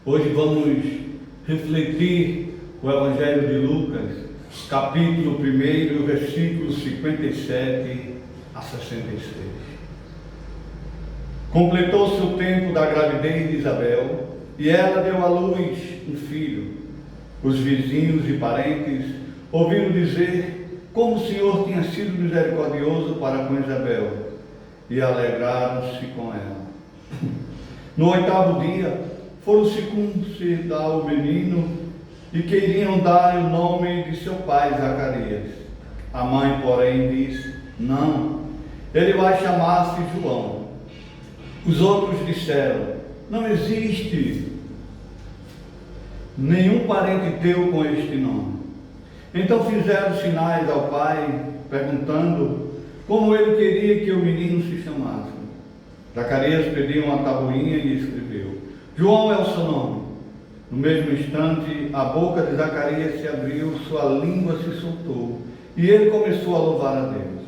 Hoje vamos refletir o Evangelho de Lucas, capítulo 1, versículos 57 a 66. Completou-se o tempo da gravidez de Isabel e ela deu à luz um filho. Os vizinhos e parentes ouviram dizer como o Senhor tinha sido misericordioso para com Isabel e alegraram-se com ela. No 8º dia, foram circuncidar o menino e queriam dar o nome de seu pai, Zacarias. A mãe, porém, disse: não, ele vai chamar-se João. Os outros disseram: não existe nenhum parente teu com este nome. Então fizeram sinais ao pai, perguntando como ele queria que o menino se chamasse. Zacarias pediu uma tabuinha e escreveu: João é o seu nome. No mesmo instante, a boca de Zacarias se abriu, sua língua se soltou, e ele começou a louvar a Deus.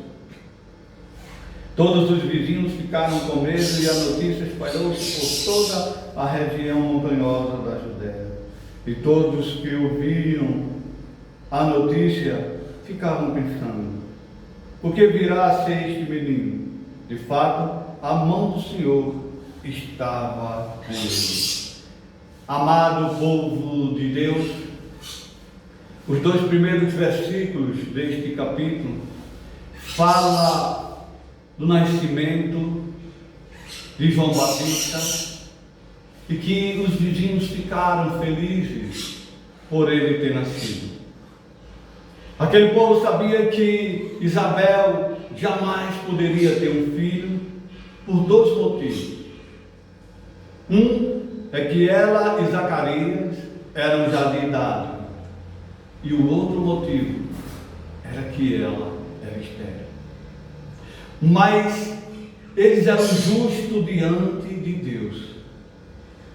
Todos os vizinhos ficaram com medo e a notícia espalhou-se por toda a região montanhosa da Judéia. E todos que ouviam a notícia ficavam pensando: o que virá a ser este menino? De fato, a mão do Senhor estava com ele. Amado povo de Deus, os 2 primeiros versículos deste capítulo falam do nascimento de João Batista e que os vizinhos ficaram felizes por ele ter nascido. Aquele povo sabia que Isabel jamais poderia ter um filho por 2 motivos. Um é que ela e Zacarias eram já de idade, e o outro motivo era que ela era estéril. Mas eles eram justos diante de Deus.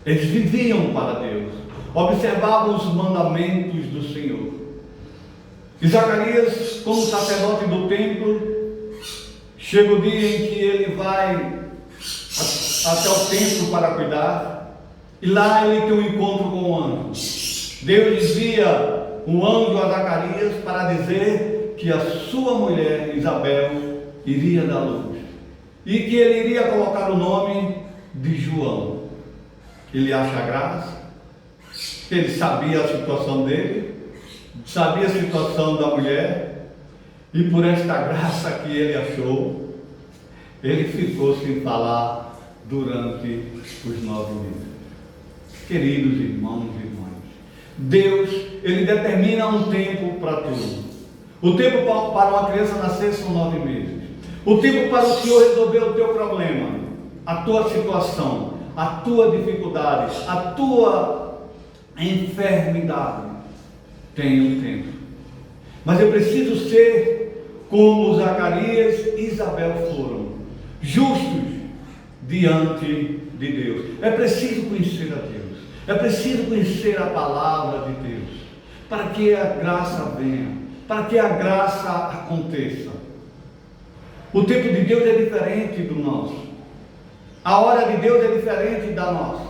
Eles viviam para Deus, observavam os mandamentos do Senhor. E Zacarias, como sacerdote do templo, chega o dia em que ele vai até o templo para cuidar, e lá ele tem um encontro com o anjo. Deus dizia um anjo a Zacarias para dizer que a sua mulher Isabel iria dar luz e que ele iria colocar o nome de João. Ele acha graça, ele sabia a situação dele, sabia a situação da mulher, e por esta graça que ele achou, ele ficou sem falar durante os 9 meses. Queridos irmãos e irmãs, Deus, ele determina um tempo para tudo. O tempo para uma criança nascer são 9 meses. O tempo para o Senhor resolver o teu problema, a tua situação, a tua dificuldade, a tua enfermidade, tem um tempo. Mas eu preciso ser como Zacarias e Isabel foram, justos diante de Deus. É preciso conhecer a Deus, é preciso conhecer a palavra de Deus, para que a graça venha, para que a graça aconteça. O tempo de Deus é diferente do nosso. A hora de Deus é diferente da nossa.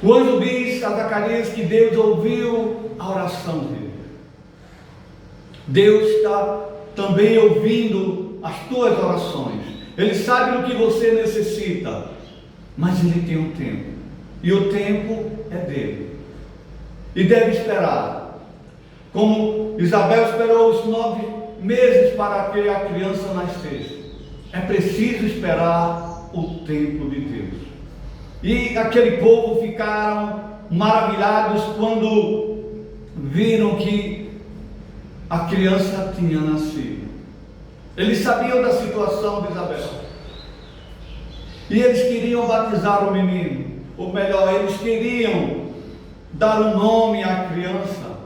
O anjo diz a Zacarias que Deus ouviu a oração dele. Deus está também ouvindo as tuas orações. Ele sabe o que você necessita, mas ele tem um tempo. E o tempo é dele. E deve esperar. Como Isabel esperou os 9 meses para que a criança nascesse. É preciso esperar o tempo de Deus. E aquele povo ficaram maravilhados quando viram que a criança tinha nascido. Eles sabiam da situação de Isabel. E eles queriam batizar o menino. Ou melhor, eles queriam dar um nome à criança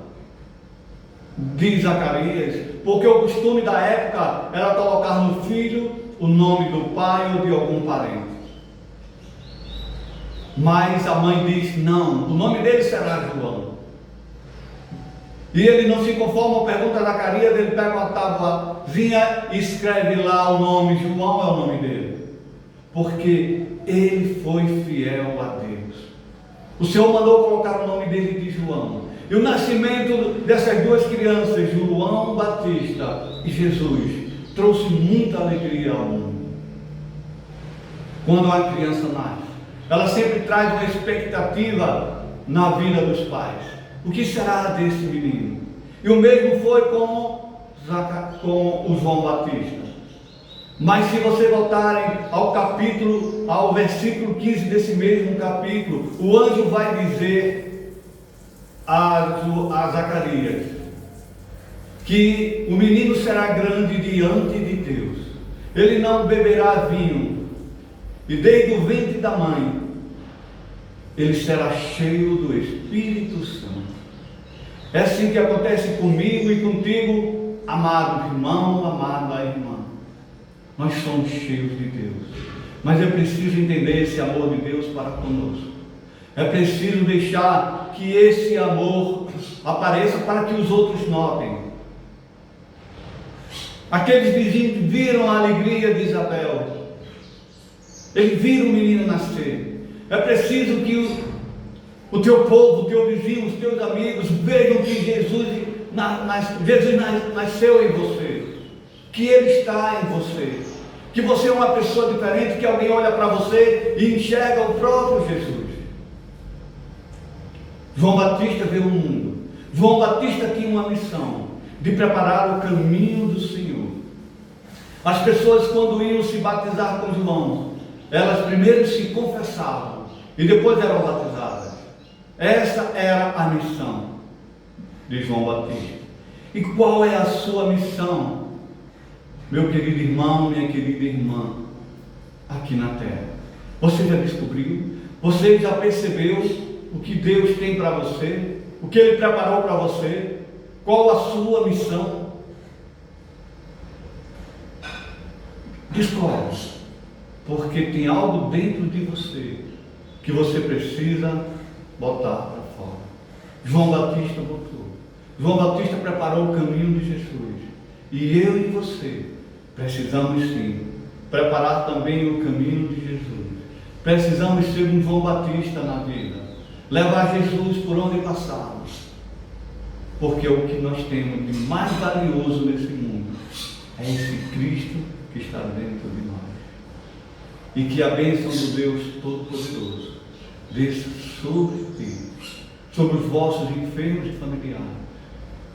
de Zacarias, porque o costume da época era colocar no filho o nome do pai ou de algum parente. Mas a mãe disse: não, o nome dele será João. E ele não se conforma, pergunta a Zacarias, ele pega uma tábuazinha e escreve lá o nome. João é o nome dele, porque ele foi fiel a Deus. O Senhor mandou colocar o nome dele de João. E o nascimento dessas duas crianças, João Batista e Jesus, trouxe muita alegria ao mundo. Quando uma criança nasce, ela sempre traz uma expectativa na vida dos pais. O que será desse menino? E o mesmo foi com o João Batista. Mas se você voltarem ao versículo 15 desse mesmo capítulo, o anjo vai dizer a Zacarias que o menino será grande diante de Deus. Ele não beberá vinho, e desde o ventre da mãe ele será cheio do Espírito Santo. É assim que acontece comigo e contigo, amado irmão, amada irmã. Nós somos cheios de Deus, mas é preciso entender esse amor de Deus para conosco. É preciso deixar que esse amor apareça para que os outros notem. Aqueles vizinhos viram a alegria de Isabel, eles viram o menino nascer. É preciso que o teu povo, o teu vizinho, os teus amigos vejam que Jesus nasceu em você, que Ele está em você, que você é uma pessoa diferente, que alguém olha para você e enxerga o próprio Jesus. João Batista veio ao mundo. João Batista tinha uma missão de preparar o caminho do Senhor. As pessoas, quando iam se batizar com João, elas primeiro se confessavam e depois eram batizadas. Essa era a missão de João Batista. E qual é a sua missão, meu querido irmão, minha querida irmã, aqui na terra? Você já descobriu? Você já percebeu o que Deus tem para você? O que Ele preparou para você? Qual a sua missão? Descobre, porque tem algo dentro de você que você precisa botar para fora. João Batista botou. João Batista preparou o caminho de Jesus. E eu e você precisamos sim preparar também o caminho de Jesus. Precisamos ser um João Batista na vida, levar Jesus por onde passarmos, porque o que nós temos de mais valioso nesse mundo é esse Cristo que está dentro de nós. E que a bênção do Deus Todo-Poderoso desça sobre ti, sobre os vossos enfermos e familiares,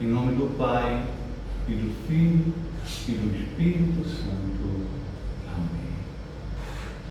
em nome do Pai, e do Filho, e do Espírito Santo. Amém.